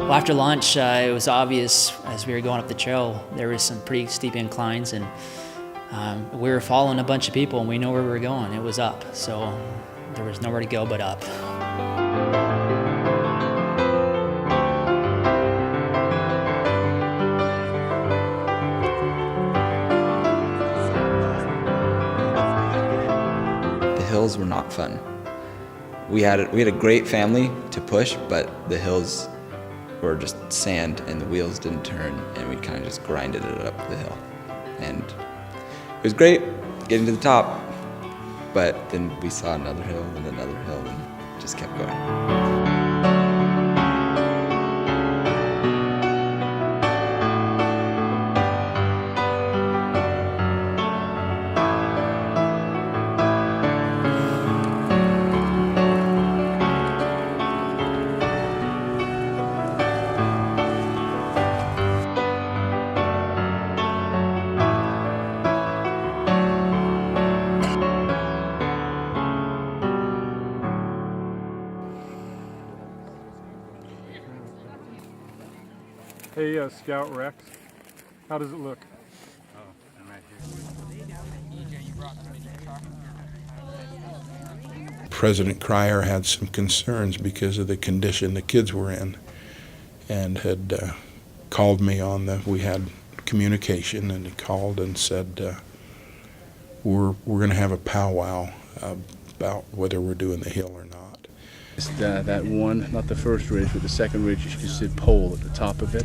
Well, after lunch, it was obvious as we were going up the trail, there was some pretty steep inclines, and we were following a bunch of people, and we know where we were going. It was up, so there was nowhere to go but up. The hills were not fun. We had a great family to push, but the hills were just sand and the wheels didn't turn, and we kind of just grinded it up the hill. And it was great getting to the top, but then we saw another hill and just kept going. Hey, Scout Rex, how does it look? Oh, I'm right here. President Clara had some concerns because of the condition the kids were in, and had called me on we had communication, and he called and said, we're going to have a powwow about whether we're doing the hill or not. That one, not the first ridge, but the second ridge, you should see a pole at the top of it.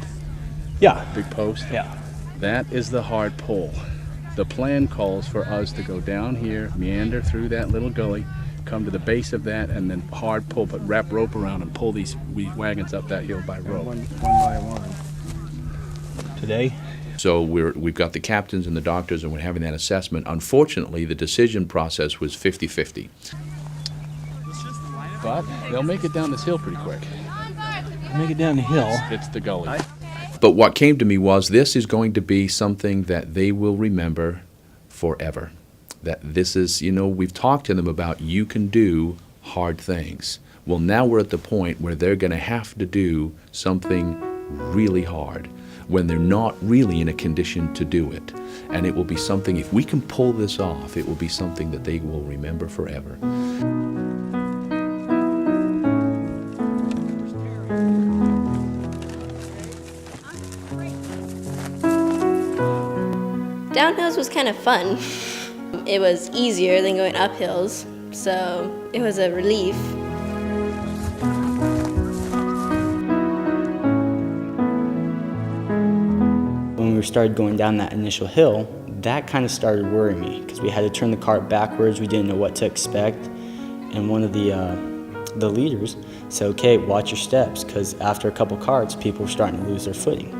Yeah. Big post. Yeah. That is the hard pole. The plan calls for us to go down here, meander through that little gully, come to the base of that, and then hard pull, but wrap rope around and pull these wagons up that hill by rope. One by one. Today? So we've got the captains and the doctors, and we're having that assessment. Unfortunately, the decision process was 50-50. But they'll make it down this hill pretty quick. Make it down the hill. It's the gully. But what came to me was this is going to be something that they will remember forever. That this is, we've talked to them about you can do hard things. Well, now we're at the point where they're going to have to do something really hard when they're not really in a condition to do it. And it will be something, if we can pull this off, it will be something that they will remember forever. Downhills was kind of fun. It was easier than going up hills, so it was a relief. When we started going down that initial hill, that kind of started worrying me because we had to turn the cart backwards. We didn't know what to expect, and one of the leaders said, "Okay, watch your steps," because after a couple carts, people were starting to lose their footing.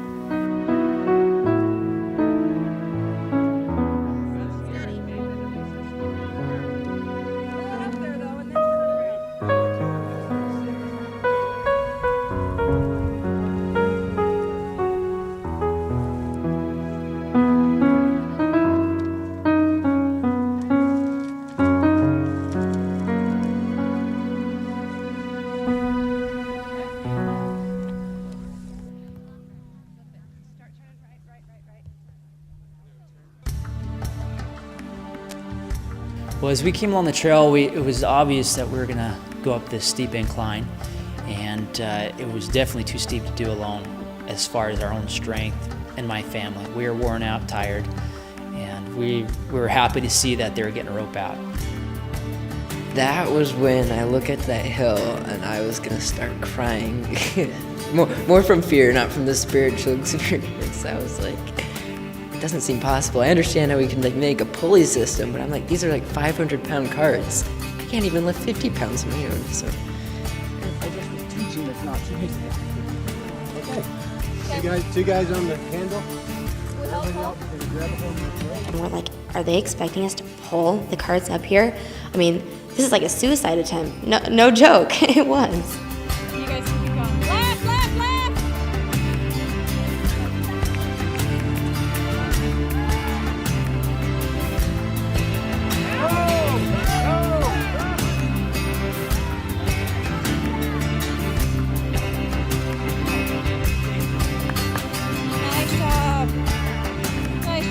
Well, as we came along the trail, it was obvious that we were going to go up this steep incline, and it was definitely too steep to do alone as far as our own strength and my family. We were worn out, tired, and we were happy to see that they were getting a rope out. That was when I look at that hill and I was going to start crying. more from fear, not from the spiritual experience. I was like, it doesn't seem possible. I understand how we can make a pulley system, but I'm like, these are 500-pound carts. I can't even lift 50 pounds of my own. So I guess the teaching is not too easy. Okay. Two guys on the handle. And we're like, are they expecting us to pull the carts up here? I mean, this is like a suicide attempt. No joke. It was. You guys keep going. Left, left, left!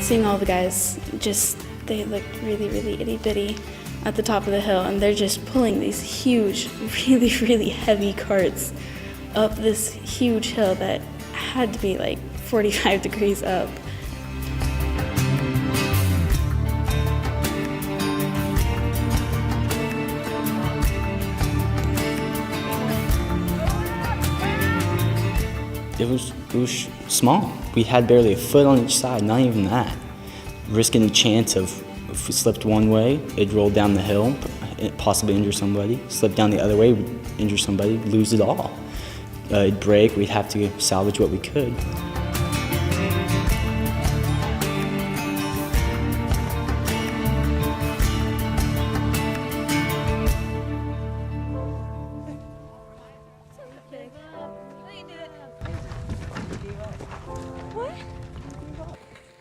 seeing all the guys, they looked really, really itty-bitty at the top of the hill, and they're just pulling these huge, really, really heavy carts up this huge hill that had to be like 45 degrees up. It was small. We had barely a foot on each side, not even that. Risking a chance of, if we slipped one way, it'd roll down the hill, possibly injure somebody. Slip down the other way, we'd injure somebody, lose it all. It'd break, we'd have to salvage what we could. What?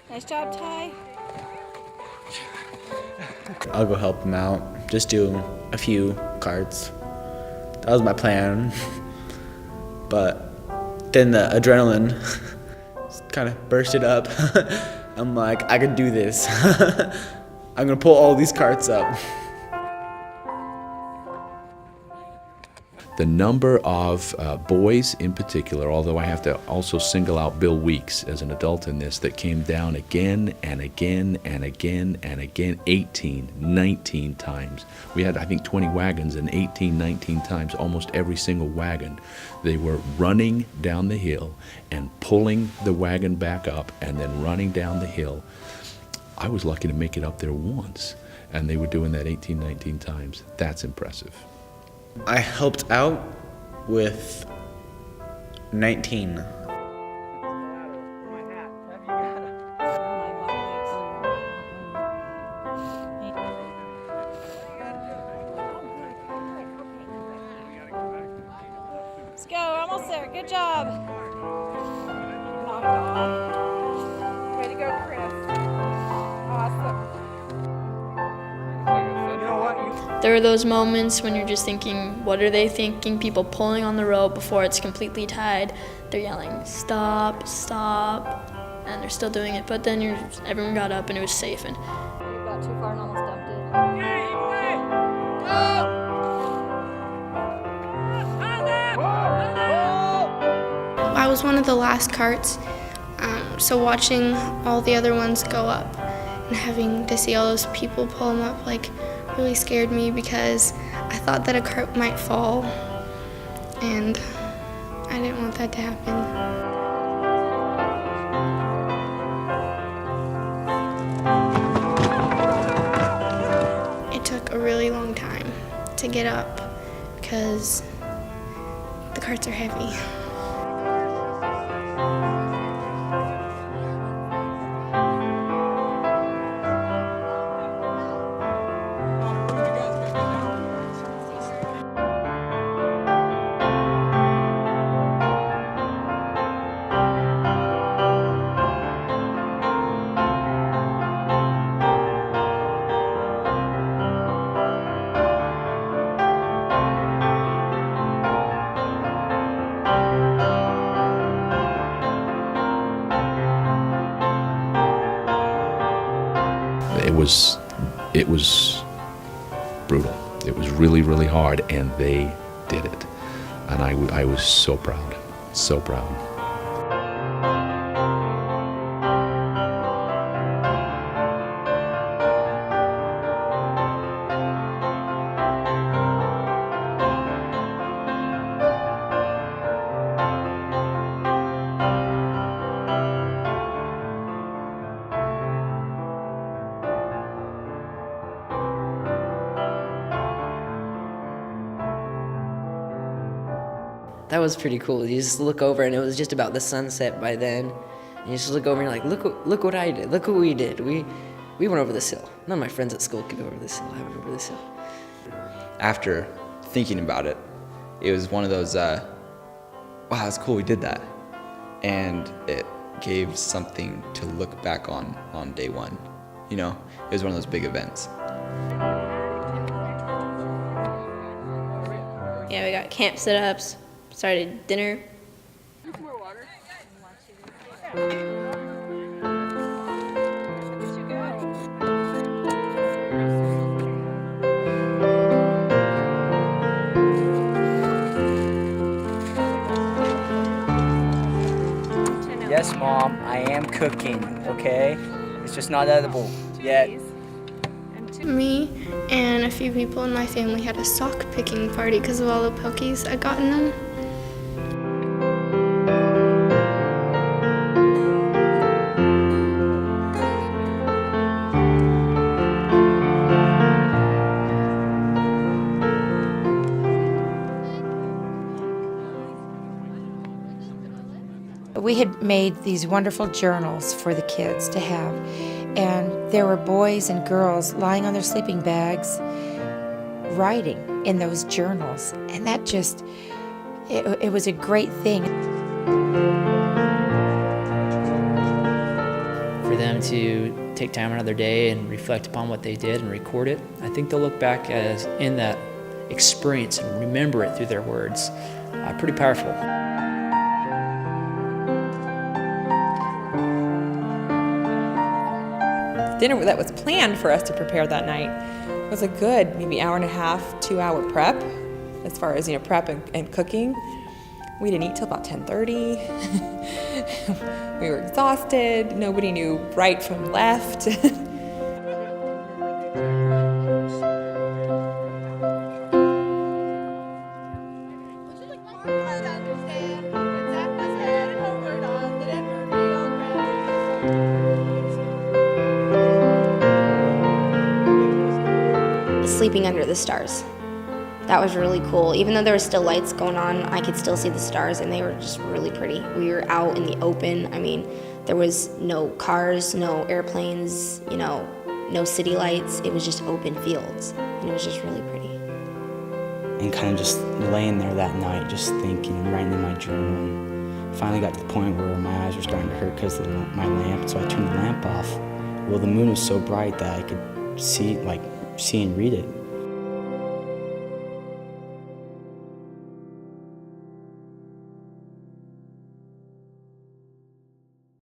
Nice job, Ty. I'll go help them out, just do a few carts. That was my plan. But then the adrenaline kind of bursted up. I'm like, I can do this. I'm gonna pull all these carts up. The number of boys in particular, although I have to also single out Bill Weeks as an adult in this, that came down again and again and again and again, 18, 19 times. We had, I think, 20 wagons, and 18, 19 times, almost every single wagon. They were running down the hill and pulling the wagon back up and then running down the hill. I was lucky to make it up there once, and they were doing that 18, 19 times. That's impressive. I helped out with 19. Let's go, we're almost there. Good job. Knock it off. Way to go, Chris. Awesome. There are those moments when you're just thinking, what are they thinking? People pulling on the rope before it's completely tied. They're yelling, stop, stop, and they're still doing it. But then everyone got up and it was safe. And You got too far and almost dumped it. I was one of the last carts, so watching all the other ones go up and having to see all those people pull them up, really scared me because I thought that a cart might fall, and I didn't want that to happen. It took a really long time to get up because the carts are heavy. It was brutal. It was really, really hard, and they did it. And I was so proud, so proud. That was pretty cool. You just look over, and it was just about the sunset by then. And you just look over, and you're like, look what I did. Look what we did. We went over this hill. None of my friends at school could go over this hill. I went over this hill. After thinking about it, it was one of those, wow, it's cool we did that. And it gave something to look back on day one. You know, it was one of those big events. Yeah, we got camp sit-ups, started dinner. Yes, Mom, I am cooking, okay? It's just not edible yet. Me and a few people in my family had a sock picking party because of all the pokies I got in them. We had made these wonderful journals for the kids to have, and there were boys and girls lying on their sleeping bags writing in those journals, and that just, it was a great thing. For them to take time out of their day and reflect upon what they did and record it, I think they'll look back as in that experience and remember it through their words. Pretty powerful. Dinner that was planned for us to prepare that night was a good maybe hour and a half, 2 hour prep as far as prep and cooking. We didn't eat till about 10:30. We were exhausted. Nobody knew right from left. Sleeping under the stars. That was really cool. Even though there were still lights going on, I could still see the stars, and they were just really pretty. We were out in the open. I mean, there was no cars, no airplanes, no city lights. It was just open fields, and it was just really pretty. And kind of just laying there that night, just thinking and writing in my journal. Finally got to the point where my eyes were starting to hurt because of my lamp, so I turned the lamp off. Well, the moon was so bright that I could see and read it.